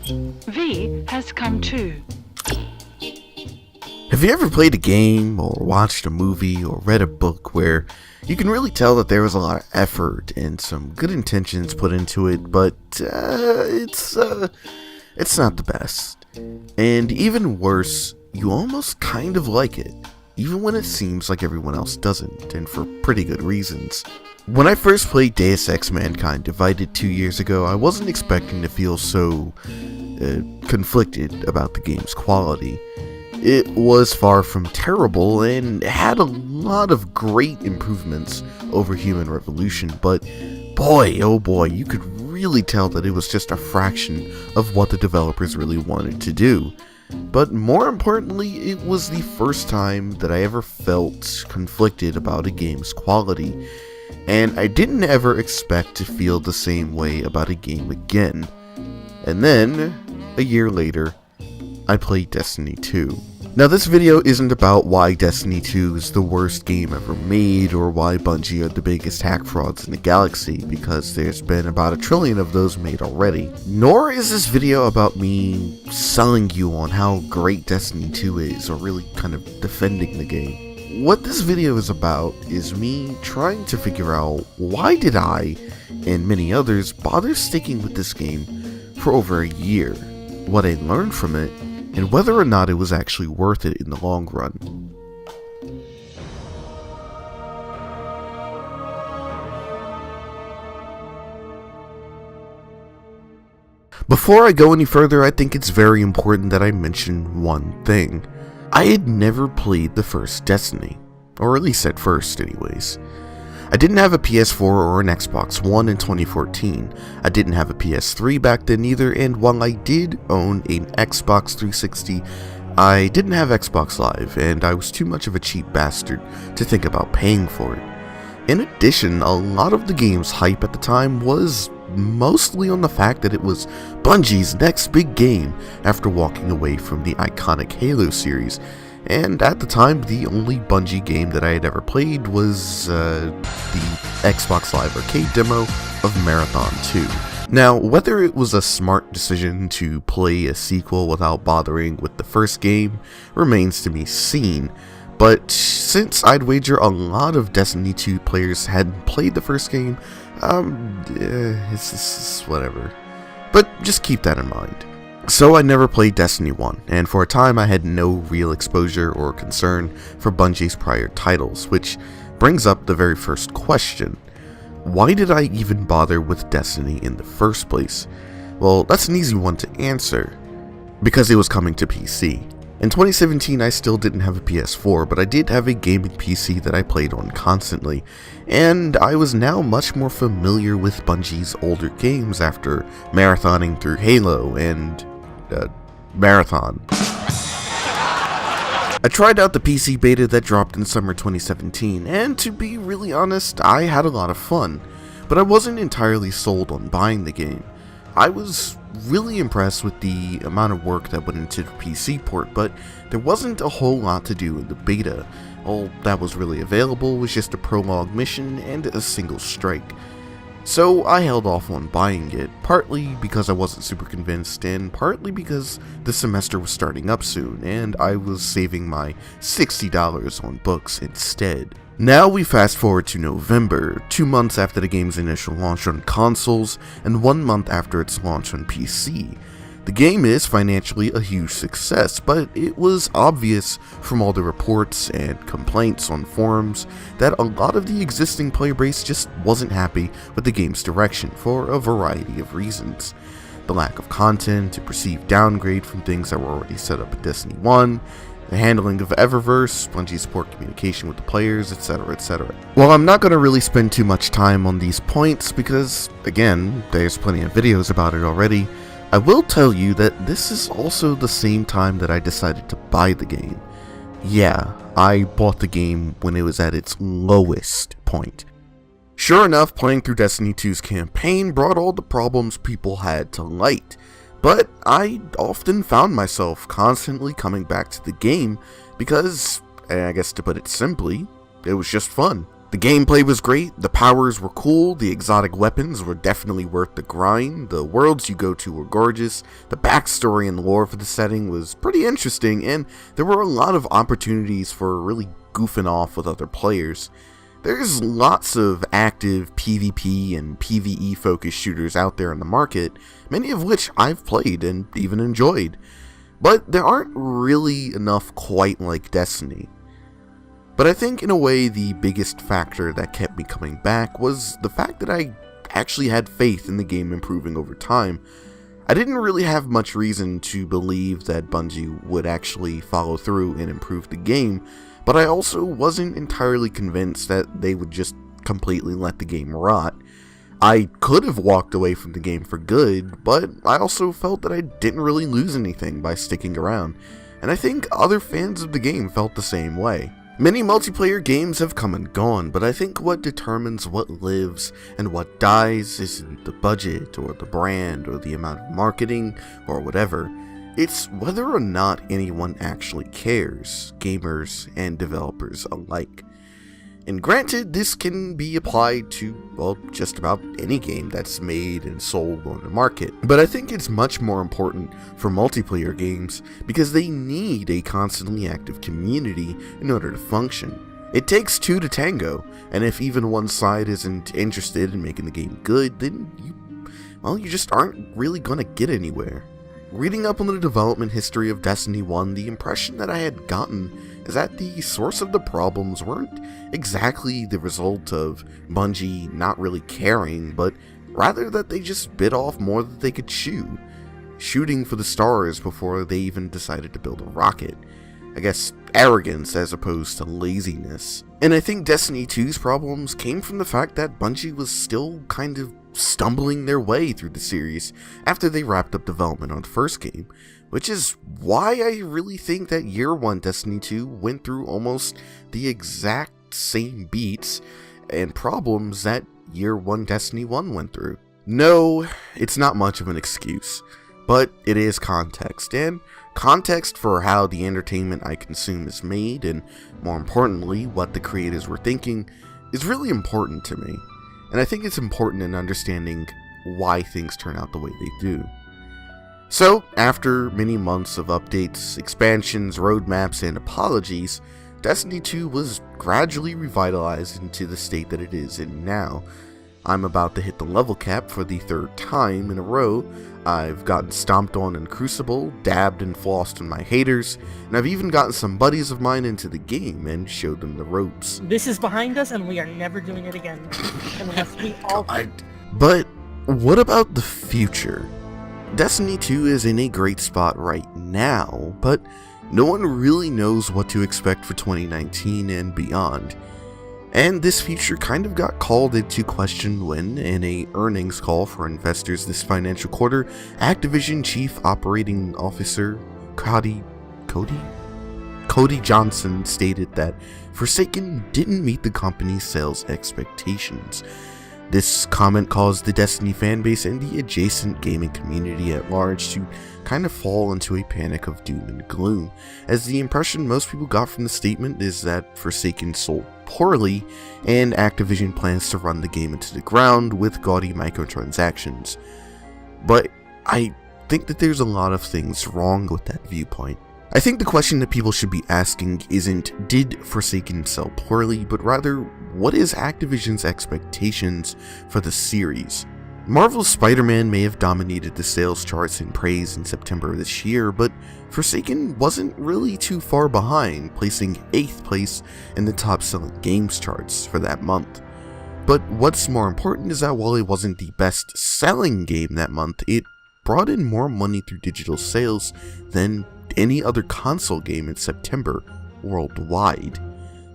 V has come too. Have you ever played a game, or watched a movie, or read a book where you can really tell that there was a lot of effort and some good intentions put into it, but it's not the best. And even worse, you almost kind of like it, even when it seems like everyone else doesn't, and for pretty good reasons. When I first played Deus Ex Mankind Divided 2 years ago, I wasn't expecting to feel so conflicted about the game's quality. It was far from terrible and had a lot of great improvements over Human Revolution, but boy, oh boy, you could really tell that it was just a fraction of what the developers really wanted to do. But more importantly, it was the first time that I ever felt conflicted about a game's quality, and I didn't ever expect to feel the same way about a game again. And then, a year later, I played Destiny 2. Now this video isn't about why Destiny 2 is the worst game ever made, or why Bungie are the biggest hack frauds in the galaxy, because there's been about 1 trillion of those made already. Nor is this video about me selling you on how great Destiny 2 is, or really kind of defending the game. What this video is about is me trying to figure out why did I, and many others, bother sticking with this game for over a year, what I learned from it, and whether or not it was actually worth it in the long run. Before I go any further, I think it's very important that I mention one thing. I had never played the first Destiny, or at least at first anyways. I didn't have a PS4 or an Xbox One in 2014, I didn't have a PS3 back then either, and while I did own an Xbox 360, I didn't have Xbox Live, and I was too much of a cheap bastard to think about paying for it. In addition, a lot of the game's hype at the time was mostly on the fact that it was Bungie's next big game after walking away from the iconic Halo series, and at the time, the only Bungie game that I had ever played was the Xbox Live Arcade demo of Marathon 2. Now, whether it was a smart decision to play a sequel without bothering with the first game remains to be seen, but since I'd wager a lot of Destiny 2 players hadn't played the first game, it's whatever. But just keep that in mind. So I never played Destiny 1, and for a time I had no real exposure or concern for Bungie's prior titles, which brings up the very first question. Why did I even bother with Destiny in the first place? Well, that's an easy one to answer. Because it was coming to PC. In 2017 I still didn't have a PS4, but I did have a gaming PC that I played on constantly, and I was now much more familiar with Bungie's older games after marathoning through Halo and Marathon. I tried out the PC beta that dropped in summer 2017, and to be really honest, I had a lot of fun, but I wasn't entirely sold on buying the game. I was really impressed with the amount of work that went into the PC port, but there wasn't a whole lot to do in the beta. All that was really available was just a prologue mission and a single strike. So I held off on buying it, partly because I wasn't super convinced, and partly because the semester was starting up soon, and I was saving my $60 on books instead. Now we fast forward to November, 2 months after the game's initial launch on consoles, and 1 month after its launch on PC. The game is financially a huge success, but it was obvious from all the reports and complaints on forums that a lot of the existing player base just wasn't happy with the game's direction for a variety of reasons. The lack of content, a perceived downgrade from things that were already set up in Destiny 1, the handling of Eververse, Bungie's poor communication with the players, etc, etc. Well, I'm not going to really spend too much time on these points because, again, there's plenty of videos about it already. I will tell you that this is also the same time that I decided to buy the game. Yeah, I bought the game when it was at its lowest point. Sure enough, playing through Destiny 2's campaign brought all the problems people had to light, but I often found myself constantly coming back to the game because, I guess to put it simply, it was just fun. The gameplay was great, the powers were cool, the exotic weapons were definitely worth the grind, the worlds you go to were gorgeous, the backstory and lore for the setting was pretty interesting, and there were a lot of opportunities for really goofing off with other players. There's lots of active PvP and PvE focused shooters out there in the market, many of which I've played and even enjoyed, but there aren't really enough quite like Destiny. But I think in a way the biggest factor that kept me coming back was the fact that I actually had faith in the game improving over time. I didn't really have much reason to believe that Bungie would actually follow through and improve the game, but I also wasn't entirely convinced that they would just completely let the game rot. I could have walked away from the game for good, but I also felt that I didn't really lose anything by sticking around, and I think other fans of the game felt the same way. Many multiplayer games have come and gone, but I think what determines what lives and what dies isn't the budget or the brand or the amount of marketing or whatever. It's whether or not anyone actually cares, gamers and developers alike. And granted, this can be applied to, well, just about any game that's made and sold on the market. But I think it's much more important for multiplayer games because they need a constantly active community in order to function. It takes two to tango, and if even one side isn't interested in making the game good, then you just aren't really gonna get anywhere. Reading up on the development history of Destiny 1, the impression that I had gotten is that the source of the problems weren't exactly the result of Bungie not really caring, but rather that they just bit off more than they could chew, shooting for the stars before they even decided to build a rocket. I guess arrogance as opposed to laziness. And I think Destiny 2's problems came from the fact that Bungie was still kind of stumbling their way through the series after they wrapped up development on the first game, which is why I really think that Year 1 Destiny 2 went through almost the exact same beats and problems that Year 1 Destiny 1 went through. No, it's not much of an excuse, but it is context, and context for how the entertainment I consume is made, and more importantly, what the creators were thinking, is really important to me. And I think it's important in understanding why things turn out the way they do. So, after many months of updates, expansions, roadmaps, and apologies, Destiny 2 was gradually revitalized into the state that it is in now. I'm about to hit the level cap for the third time in a row. I've gotten stomped on in Crucible, dabbed and flossed on my haters, and I've even gotten some buddies of mine into the game and showed them the ropes. This is behind us and we are never doing it again. Unless we all... But what about the future? Destiny 2 is in a great spot right now, but no one really knows what to expect for 2019 and beyond. And this future kind of got called into question when, in a earnings call for investors this financial quarter, Activision Chief Operating Officer Cody Johnson stated that Forsaken didn't meet the company's sales expectations. This comment caused the Destiny fanbase and the adjacent gaming community at large to kind of fall into a panic of doom and gloom, as the impression most people got from the statement is that Forsaken sold poorly, and Activision plans to run the game into the ground with gaudy microtransactions. But I think that there's a lot of things wrong with that viewpoint. I think the question that people should be asking isn't, did Forsaken sell poorly, but rather, what is Activision's expectations for the series? Marvel's Spider-Man may have dominated the sales charts in praise in September of this year, but Forsaken wasn't really too far behind, placing 8th place in the top-selling games charts for that month. But what's more important is that while it wasn't the best-selling game that month, it brought in more money through digital sales than any other console game in September worldwide.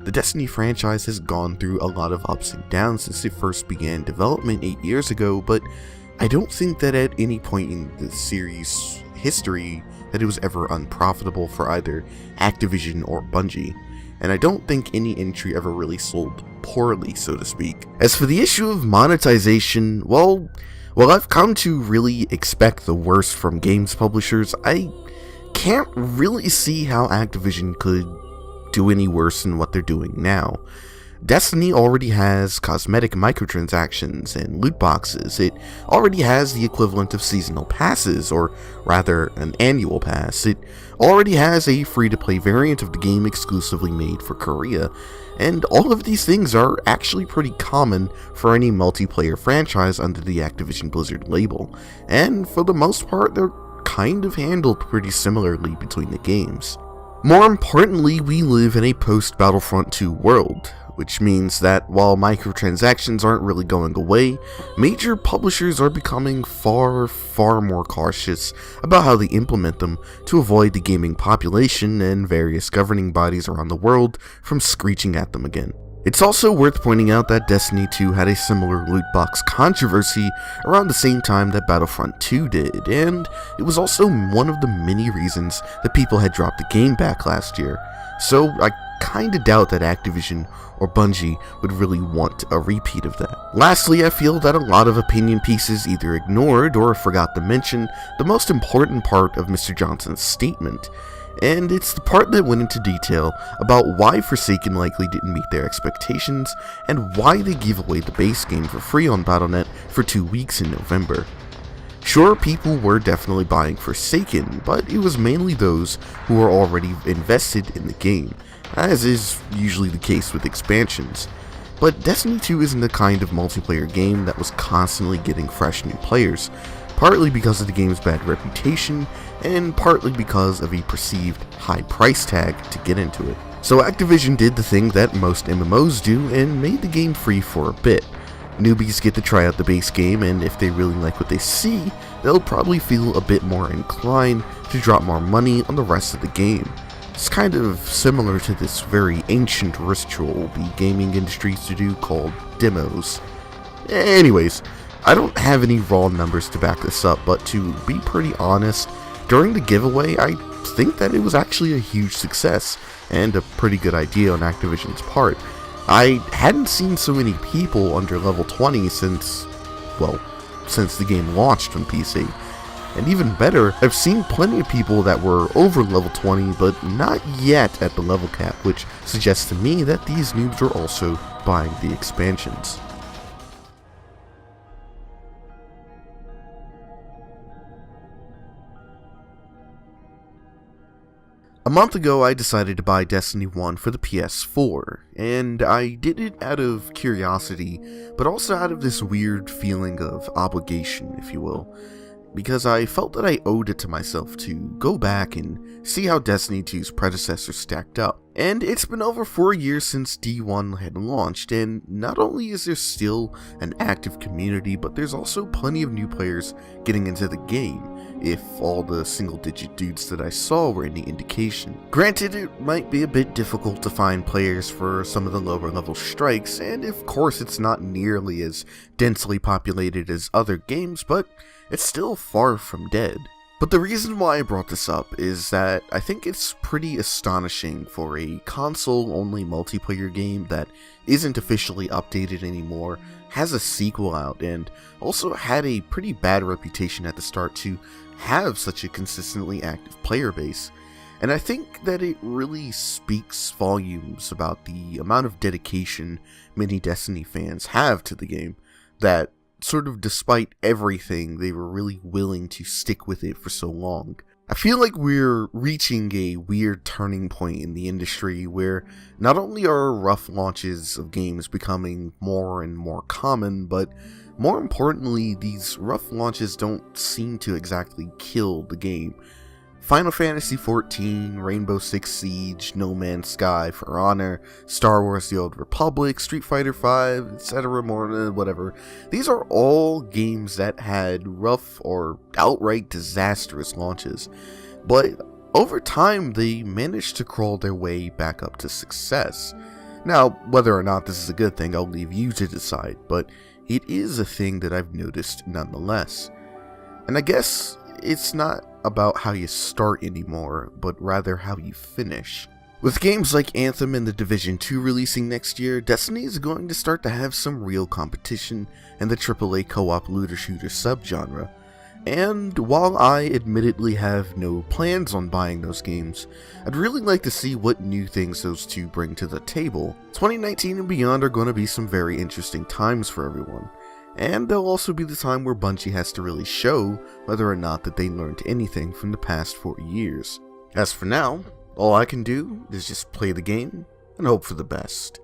The Destiny franchise has gone through a lot of ups and downs since it first began development 8 years ago, but I don't think that at any point in the series' history that it was ever unprofitable for either Activision or Bungie, and I don't think any entry ever really sold poorly, so to speak. As for the issue of monetization, well, I've come to really expect the worst from games publishers. I can't really see how Activision could do any worse than what they're doing now. Destiny already has cosmetic microtransactions and loot boxes. It already has the equivalent of seasonal passes, or rather an annual pass. It already has a free-to-play variant of the game exclusively made for Korea. And all of these things are actually pretty common for any multiplayer franchise under the Activision Blizzard label. And for the most part, they're kind of handled pretty similarly between the games. More importantly, we live in a post-Battlefront 2 world, which means that while microtransactions aren't really going away, major publishers are becoming far more cautious about how they implement them to avoid the gaming population and various governing bodies around the world from screeching at them again. It's also worth pointing out that Destiny 2 had a similar loot box controversy around the same time that Battlefront 2 did, and it was also one of the many reasons that people had dropped the game back last year. So I kinda doubt that Activision or Bungie would really want a repeat of that. Lastly, I feel that a lot of opinion pieces either ignored or forgot to mention the most important part of Mr. Johnson's statement, and it's the part that went into detail about why Forsaken likely didn't meet their expectations and why they gave away the base game for free on Battle.net for 2 weeks in November. Sure, people were definitely buying Forsaken, but it was mainly those who were already invested in the game, as is usually the case with expansions. But Destiny 2 isn't the kind of multiplayer game that was constantly getting fresh new players, partly because of the game's bad reputation, and partly because of a perceived high price tag to get into it. So Activision did the thing that most MMOs do and made the game free for a bit. Newbies get to try out the base game, and if they really like what they see, they'll probably feel a bit more inclined to drop more money on the rest of the game. It's kind of similar to this very ancient ritual the gaming industry used to do called demos. Anyways, I don't have any raw numbers to back this up, but to be pretty honest, during the giveaway, I think that it was actually a huge success, and a pretty good idea on Activision's part. I hadn't seen so many people under level 20 since the game launched on PC. And even better, I've seen plenty of people that were over level 20 but not yet at the level cap, which suggests to me that these noobs are also buying the expansions. A month ago, I decided to buy Destiny 1 for the PS4, and I did it out of curiosity, but also out of this weird feeling of obligation, if you will, because I felt that I owed it to myself to go back and see how Destiny 2's predecessor stacked up. And it's been over 4 years since D1 had launched, and not only is there still an active community, but there's also plenty of new players getting into the game, if all the single-digit dudes that I saw were any indication. Granted, it might be a bit difficult to find players for some of the lower-level strikes, and of course it's not nearly as densely populated as other games, but it's still far from dead. But the reason why I brought this up is that I think it's pretty astonishing for a console-only multiplayer game that isn't officially updated anymore, has a sequel out, and also had a pretty bad reputation at the start to have such a consistently active player base. And I think that it really speaks volumes about the amount of dedication many Destiny fans have to the game, that sort of despite everything, they were really willing to stick with it for so long. I feel like we're reaching a weird turning point in the industry where not only are rough launches of games becoming more and more common, but more importantly, these rough launches don't seem to exactly kill the game. Final Fantasy XIV, Rainbow Six Siege, No Man's Sky, For Honor, Star Wars The Old Republic, Street Fighter V, etc. more whatever. These are all games that had rough or outright disastrous launches, but over time they managed to crawl their way back up to success. Now, whether or not this is a good thing, I'll leave you to decide, but it is a thing that I've noticed nonetheless. And I guess it's not about how you start anymore, but rather how you finish. With games like Anthem and The Division 2 releasing next year, Destiny is going to start to have some real competition in the AAA co-op looter shooter subgenre. And while I admittedly have no plans on buying those games, I'd really like to see what new things those two bring to the table. 2019 and beyond are going to be some very interesting times for everyone, and they'll also be the time where Bungie has to really show whether or not that they learned anything from the past 4 years. As for now, all I can do is just play the game and hope for the best.